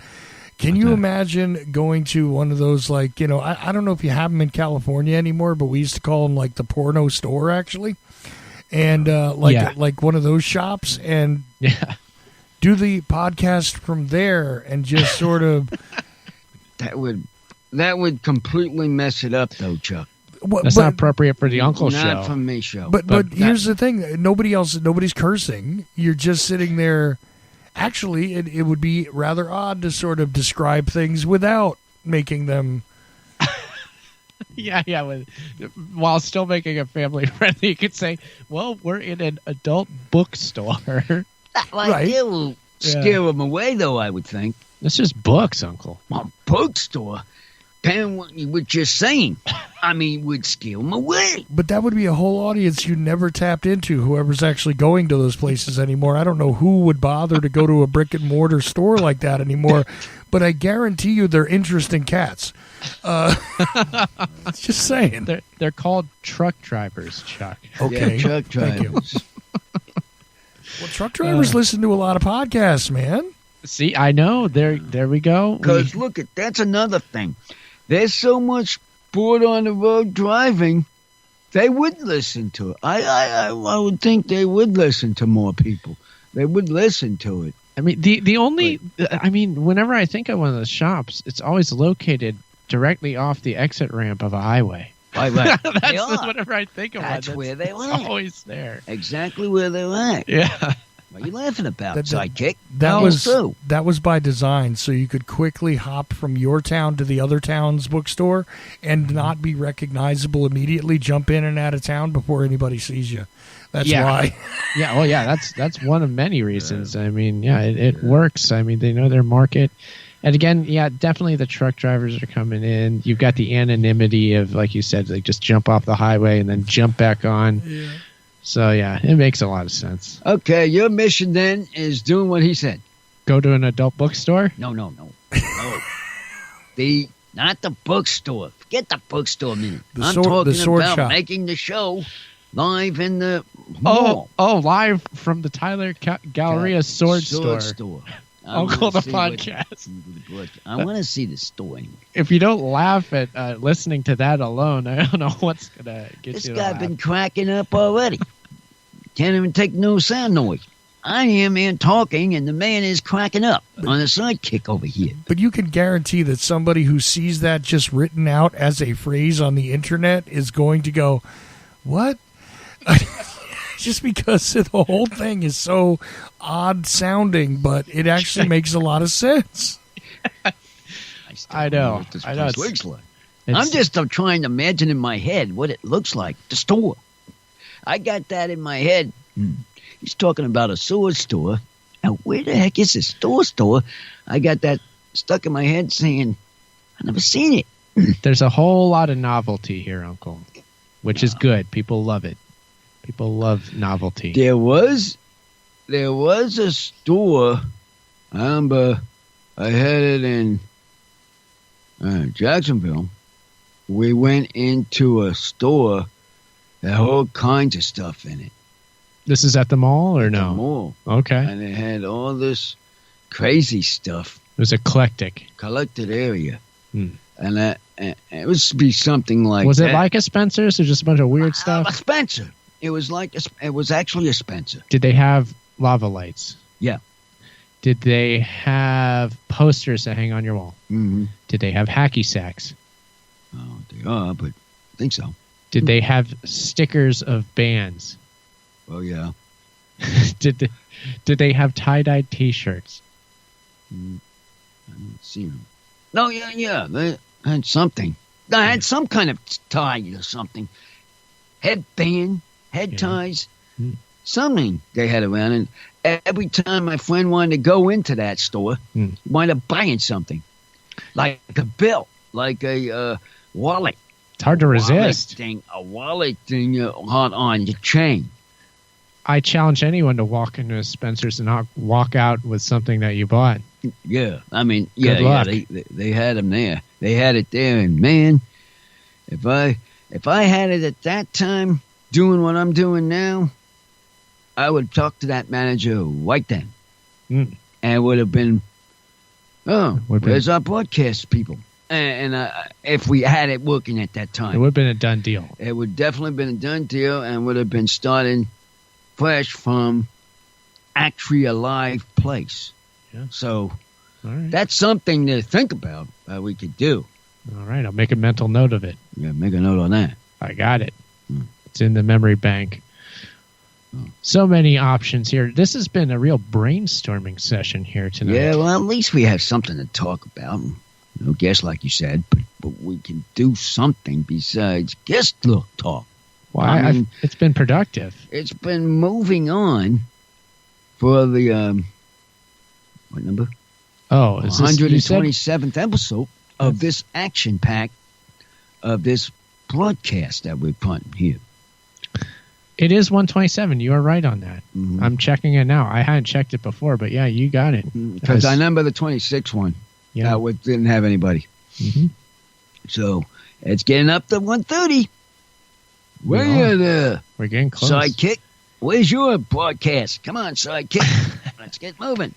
Can you imagine going to one of those, like, I don't know if you have them in California anymore, but we used to call them, like, the porno store, actually. And, like one of those shops, and Yeah. do the podcast from there and just sort of... That would completely mess it up, though, Chuck. That's not appropriate for the Uncle Not show. for me show. But here's the thing: nobody's cursing. You're just sitting there. Actually, it would be rather odd to sort of describe things without making them. Yeah. While still making it family friendly, you could say, well, we're in an adult bookstore. Like, Right. it will scare them away, though, I would think. It's just books, Uncle. A bookstore? Depending on what you're saying, I mean, would scale them away. But that would be a whole audience you never tapped into, whoever's actually going to those places anymore. I don't know who would bother to go to a brick-and-mortar store like that anymore, but I guarantee you they're interesting cats. Just saying. They're called truck drivers, Chuck. Okay. Yeah, truck Thank you. drivers. Well, truck drivers listen to a lot of podcasts, man. See, I know. There we go. Because, look, that's another thing. There's so much sport on the road driving, they would listen to it. I would think they would listen to more people. They would listen to it. I mean, the only, I mean, whenever I think of one of those shops, it's always located directly off the exit ramp of a highway. Right. That's whenever I think of That's one. where they're It's at. always there. Exactly where they're at. Yeah. What are you laughing about, That- sidekick? That was by design, so you could quickly hop from your town to the other town's bookstore and not be recognizable immediately. Jump in and out of town before anybody sees you. That's why. Yeah. Well, yeah. That's one of many reasons. I mean, yeah, it works. I mean, they know their market. And again, yeah, definitely the truck drivers are coming in. You've got the anonymity of, like you said, like just jump off the highway and then jump back on. Yeah. So, yeah, it makes a lot of sense. Okay, your mission then is doing what he said. Go to an adult bookstore? No. No. Not the bookstore. Forget the bookstore minute. I'm talking sword about shop. making the show live in the mall. Oh, live from the Tyler Galleria Sword Store. Uncle the podcast. I want to see the store anyway. If you don't laugh at listening to that alone, I don't know what's going to get This you to guy laugh. been cracking up already. Can't even take no sound noise. I am man talking, and the man is cracking up on a sidekick over here. But you can guarantee that somebody who sees that just written out as a phrase on the internet is going to go, what? Just because the whole thing is so odd sounding, but it actually makes a lot of sense. I know. What this I know. place looks like. I'm just trying to imagine in my head what it looks like. The store. I got that in my head. He's talking about a sword store. Now, where the heck is this store? I got that stuck in my head saying, I've never seen it. There's a whole lot of novelty here, Uncle, which is good. People love it. People love novelty. There was a store. I remember I had it in Jacksonville. We went into a store that had all kinds of stuff in it. This is at the mall or no? The mall. Okay. And it had all this crazy stuff. It was eclectic. Collected area. Hmm. And it was to be something like Was that. it like a Spencer's or just a bunch of weird A stuff? Spencer. It was actually a Spencer. Did they have lava lights? Yeah. Did they have posters that hang on your wall? Mm-hmm. Did they have hacky sacks? Oh, they are, but I think so. Did they have stickers of bands? Oh, yeah. Did they have tie-dyed T-shirts? I haven't seen them. No, yeah. They had something. They had some kind of tie or something. Headband, head ties, something they had around. And every time my friend wanted to go into that store, he wound up buying something. Like a belt, like a wallet. It's hard to resist. A wallet thing on your chain. I challenge anyone to walk into a Spencer's and not walk out with something that you bought. Yeah, I mean, Good luck. they had them there. They had it there, and man, if I had it at that time, doing what I'm doing now, I would talk to that manager right then, and it would have been, where's our broadcast people? And if we had it working at that time, It would have been a done deal. it would definitely have been a done deal, and would have been starting fresh from actually a live place. Yeah. So All right. that's something to think about that we could do. All right. I'll make a mental note of it. Yeah, make a note on that. I got it. It's in the memory bank. So many options here. This has been a real brainstorming session here tonight. Yeah, well, at least we have something to talk about. No guess, like you said, but we can do something besides guest talk. Well, I mean, it's been productive. It's been moving on for the what number? Oh, is this, you said, 127th episode of this action pack of this broadcast that we're putting here. it is 127. You are right on that. Mhm. I'm checking it now. I hadn't checked it before, but yeah, you got it. Because I remember the 26th one. Yeah. Didn't have anybody. hmm So it's getting up to 130. We Where are. the We're getting close. sidekick? Where's your broadcast? Come on, sidekick. Let's get moving.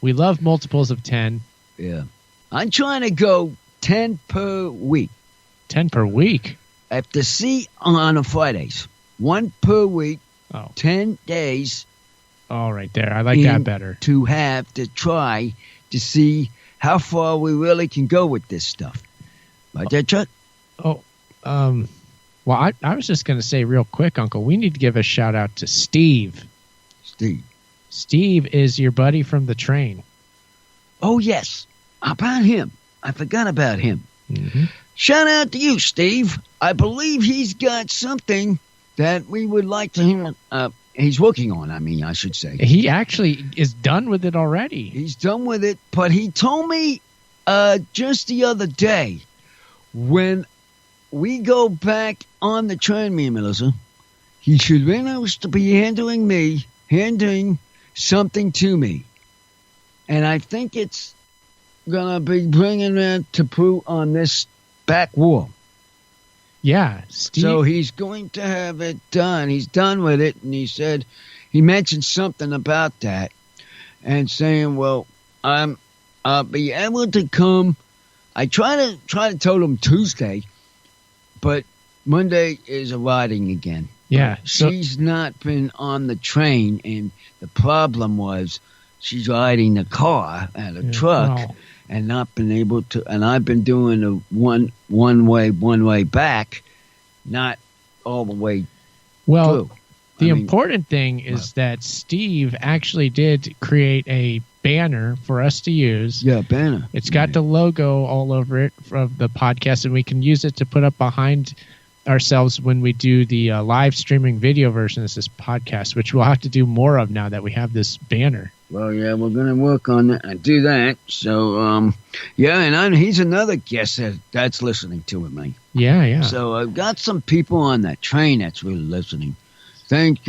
We love multiples of 10. Yeah. I'm trying to go 10 per week. 10 per week. I have to see on a Fridays. 1 per week, Oh, 10 days all right there. I like that in better. to have to try to see how far we really can go with this stuff. Right there, Chuck? Oh, well, I was just going to say real quick, Uncle, we need to give a shout out to Steve. Steve. Steve is your buddy from the train. Oh, yes. About him. I forgot about him. Mm-hmm. Shout out to you, Steve. I believe he's got something that we would like to hear. He's working on, I should say. He actually is done with it already. He's done with it, but he told me just the other day, when we go back on the train, me and Melissa, he should be supposed to be handing something to me. And I think it's going to be bringing that to put on this back wall. Yeah, Steve. So he's going to have it done. He's done with it, and he mentioned something about that, and saying, "Well, I'll be able to come." I try to tell him Tuesday, but Monday is arriving again. Yeah, so She's not been on the train, and the problem was she's riding the car and a truck. well, And not been able to, and I've been doing a one way back, not all the way well, through. the I mean, important thing is that Steve actually did create a banner for us to use. yeah, banner. It's got the logo all over it of the podcast, and we can use it to put up behind ourselves when we do the live streaming video version of this podcast, which we'll have to do more of now that we have this banner. Well, yeah, we're gonna work on that and do that. So, yeah, and he's another guest that's listening to it, man. Yeah. So I've got some people on that train that's really listening. Thank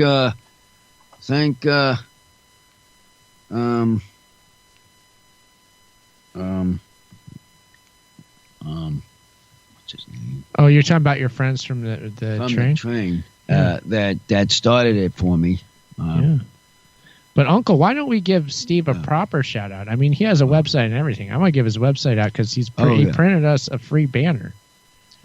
what's his name? Oh, you're talking about your friends from the From train? the train. Yeah. That started it for me. Yeah. But Uncle, why don't we give Steve a proper shout out? I mean, he has a website and everything. I want to give his website out because he printed us a free banner.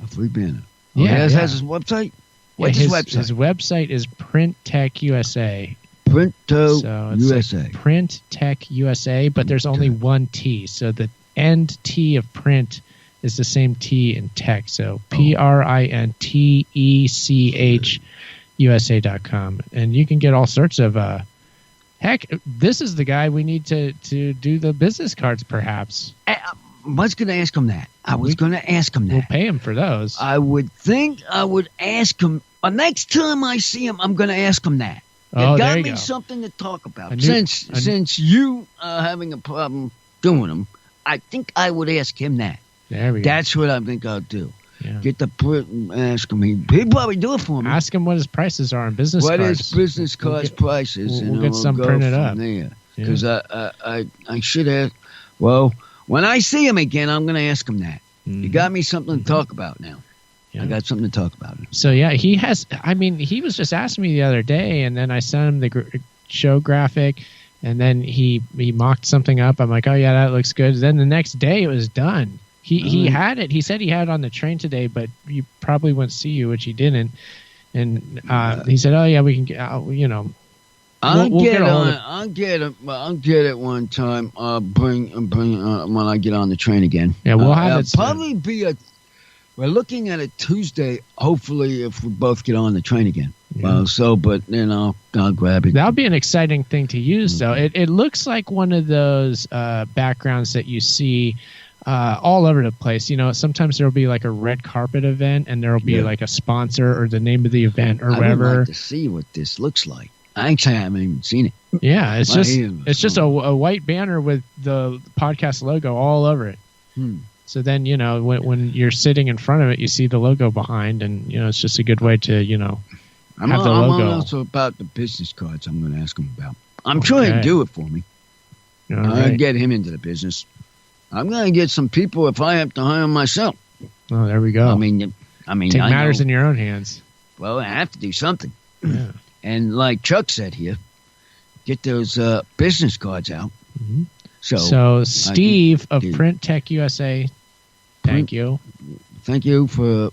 A free banner. Yeah, he has yeah. his website? What's his website? His website is Print Tech USA. Printo So it's USA. like Print Tech USA, but there's only one T. So the end T of print is the same T in tech. So PRINTECH USA.com. And you can get all sorts of heck, this is the guy we need to do the business cards, perhaps. I was going to ask him that. We'll pay him for those. I would think I would ask him. Next time I see him, I'm going to ask him that. Oh, It there got you me go. something to talk about. A new- Since you are having a problem doing them, I think I would ask him that. There we go. That's what I think I'll do. Yeah. Get the print and ask him. He'd probably do it for me. Ask him what his prices are on business What cards. is business We'll cards get- prices? we'll and get we'll some go printed from up. there. Yeah. Because I should have. Well, when I see him again, I'm going to ask him that. You got me something to talk about now. Yeah. I got something to talk about. So yeah, he has. I mean, he was just asking me the other day, and then I sent him the show graphic, and then he mocked something up. I'm like, oh yeah, that looks good. Then the next day it was done. He had it. He said he had it on the train today, but he probably wouldn't see you, which he didn't. And he said, oh yeah, we can get. I'll we'll get get a hold on. of- I'll get it. I'll get it one time. Bring when I get on the train again. Yeah, we'll have it'll it soon. probably be We're looking at a Tuesday. Hopefully, if we both get on the train again. Yeah. But then I'll grab it. That'll be an exciting thing to use, though. It looks like one of those backgrounds that you see all over the place. You know, sometimes there'll be like a red carpet event, and there'll be like a sponsor or the name of the event or I would whatever. like to see what this looks like. I actually haven't even seen it. Yeah, it's Well, just yeah, it's just a white banner with the podcast logo all over it. So then, you know, when you're sitting in front of it, you see the logo behind, and you know, it's just a good way to, you know, have the logo. I'm also about the business cards. I'm going to ask him about. I'm sure he'll do it for me. All I'll right. get him into the business. I'm going to get some people if I have to hire them myself. Oh, there we go. I mean, take I matters know, in your own hands. well, I have to do something. Yeah. And like Chuck said here, get those business cards out. Mm-hmm. So Steve of do. Print Tech USA, thank you. Thank you for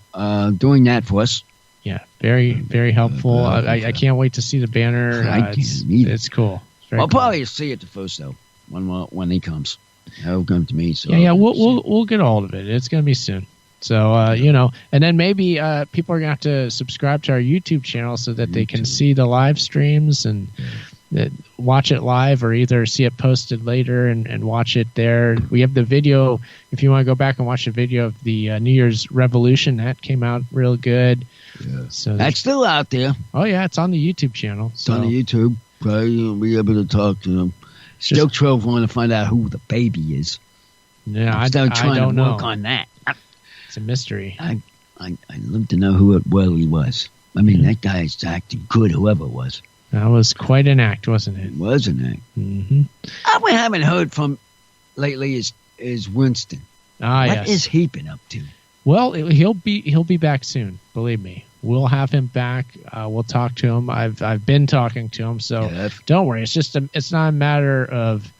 doing that for us. Yeah, very, very helpful. I can't wait to see the banner. I can't either. It's cool. It's very I'll cool. probably see it the first though when he comes. He'll come to me. So Yeah, we'll get all of it. It's gonna be soon. So you know, and then maybe people are gonna have to subscribe to our YouTube channel so that they can see the live streams and watch it live, or either see it posted later and watch it there. We have the video. If you want to go back and watch the video of the New Year's Revolution, that came out real good. Yeah. So That's still out there. Oh yeah, it's on the YouTube channel. It's on the YouTube. Probably you'll be able to talk to them. Still 12 want to find out who the baby is. Yeah, I'm still trying don't to work know. on that. It's a mystery. I'd love to know who he was. I mean, that guy is acting good, whoever it was. That was quite an act, wasn't it? Wasn't it? Mm-hmm. All we haven't heard from lately is Winston. Ah, What yes. is he been up to? Well, he'll be back soon. Believe me, we'll have him back. We'll talk to him. I've been talking to him, so don't worry. It's not a matter of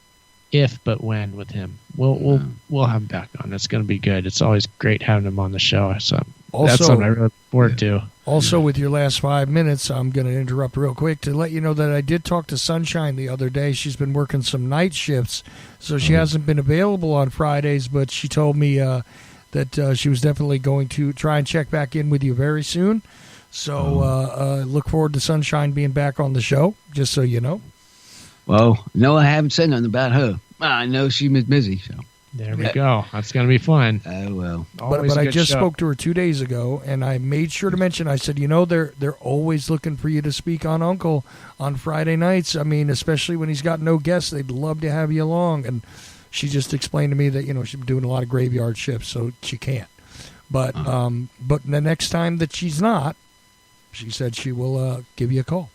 if, but when with him. We'll have him back on. It's going to be good. It's always great having him on the show. So that's something I really look forward to. Also, with your last 5 minutes, I'm going to interrupt real quick to let you know that I did talk to Sunshine the other day. She's been working some night shifts, so she hasn't been available on Fridays, but she told me that she was definitely going to try and check back in with you very soon. So look forward to Sunshine being back on the show, just so you know. Well, no, I haven't said nothing about her. I know she was busy, so. There we go. That's going to be fun. Oh, well. Always But a I good just show. spoke to her 2 days ago, and I made sure to mention, I said, you know, they're always looking for you to speak on Uncle on Friday nights. I mean, especially when he's got no guests, they'd love to have you along. And she just explained to me that, you know, she's been doing a lot of graveyard shifts, so she can't. But the next time that she's not, she said she will give you a call.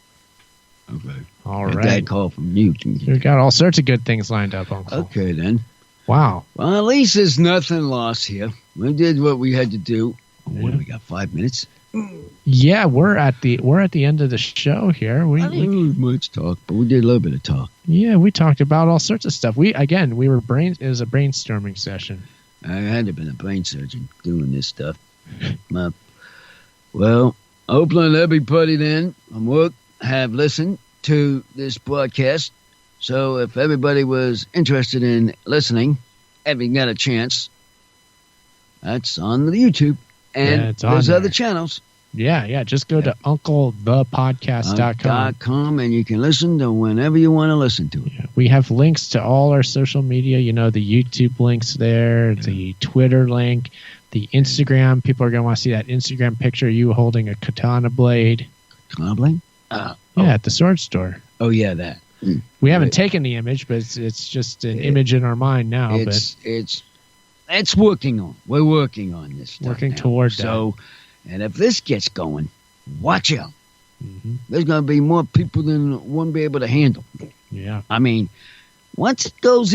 Okay. All Get right. that call from you. We've got all sorts of good things lined up, Uncle. Okay, then. Wow. Well, at least there's nothing lost here. We did what we had to do. Yeah. What do we got? 5 minutes? Yeah, we're at the end of the show here. I didn't do much talk, but we did a little bit of talk. We talked about all sorts of stuff. It was a brainstorming session. I had to been a brain surgeon doing this stuff. Well, hopefully everybody then from work have listened to this broadcast. So if everybody was interested in listening, if you got a chance, that's on the YouTube. And Yeah, it's on there's there. other channels. Yeah. Just go to UncleThePodcast.com. .com, and you can listen to whenever you want to listen to it. Yeah, we have links to all our social media. You know, the YouTube links there, the Twitter link, the Instagram. People are going to want to see that Instagram picture of you holding a katana blade. Cobbling? At the sword store. Oh, yeah, that. We haven't taken the image, but it's just an image in our mind now. It's working on. We're working on this stuff Working now. toward that. So, and if this gets going, watch out. Mm-hmm. There's going to be more people than one be able to handle. Yeah. I mean, once it goes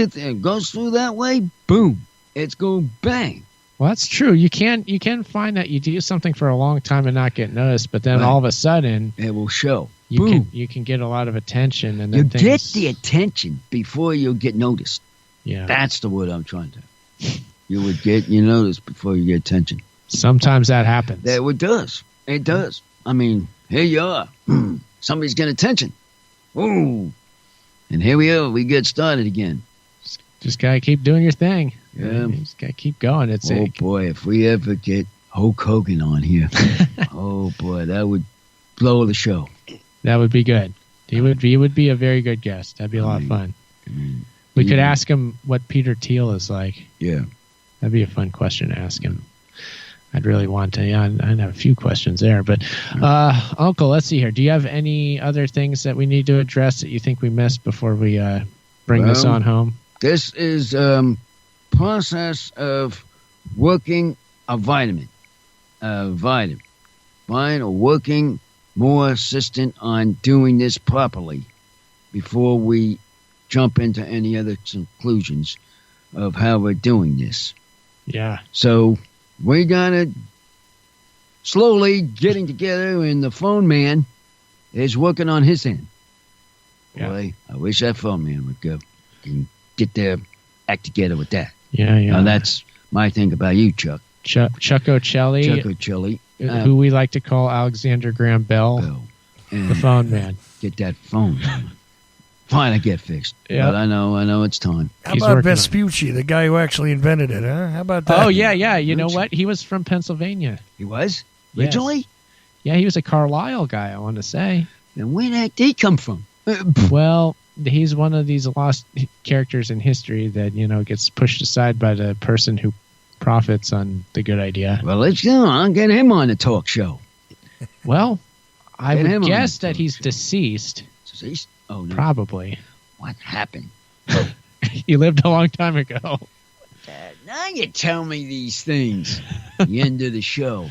through that way, boom, it's going bang. Well, that's true. You can find that you do something for a long time and not get noticed, but then Right. all of a sudden It will show. you Boom. can get a lot of attention, and You then get things, the attention before you get noticed. yeah. That's the word I'm trying to. You would get noticed before you get attention. Sometimes that happens. It does. It does. I mean, here you are. Somebody's getting attention. Ooh. And here we are. We get started again. Just gotta keep doing your thing. Yeah. You just gotta keep going. It's Oh, boy. If we ever get Hulk Hogan on here, oh, boy, that would blow the show. that would be good. He would be a very good guest. That'd be a lot of fun. We could ask him what Peter Thiel is like. Yeah. That'd be a fun question to ask him. I'd really want to. Yeah, I'd have a few questions there. But, Uncle, let's see here. Do you have any other things that we need to address that you think we missed before we bring this on home? This is process of working a vitamin. Fine, or working more assistant on doing this properly before we jump into any other conclusions of how we're doing this. Yeah. So we got it slowly getting together, and the phone man is working on his end. Yeah. Boy, I wish that phone man would go and get their act together with that. Yeah. Now, that's my thing about you, Chuck. Chuck Ocelli, Chuck Ocelli. who we like to call Alexander Graham Bell, the phone man. Get that phone. Fine, I get fixed. Yeah. But I know it's time. How He's about working on it. Vespucci, the guy who actually invented it, huh? How about that? Oh, yeah. You know what? He was from Pennsylvania. He was? Yes. Originally? Yeah, he was a Carlisle guy, I want to say. And where the heck did he come from? Well, he's one of these lost characters in history that, gets pushed aside by the person who profits on the good idea. Well, let's go on. Get him on the talk show. Well, I Get him would on guess the that talk he's show. deceased. Deceased? Oh, no. Probably. What happened? He lived a long time ago. Now you tell me these things. The end of the show.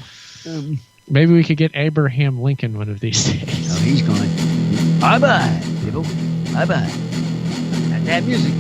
Maybe we could get Abraham Lincoln one of these days. Oh, he's gone. Bye-bye, people. Bye-bye. Got that music.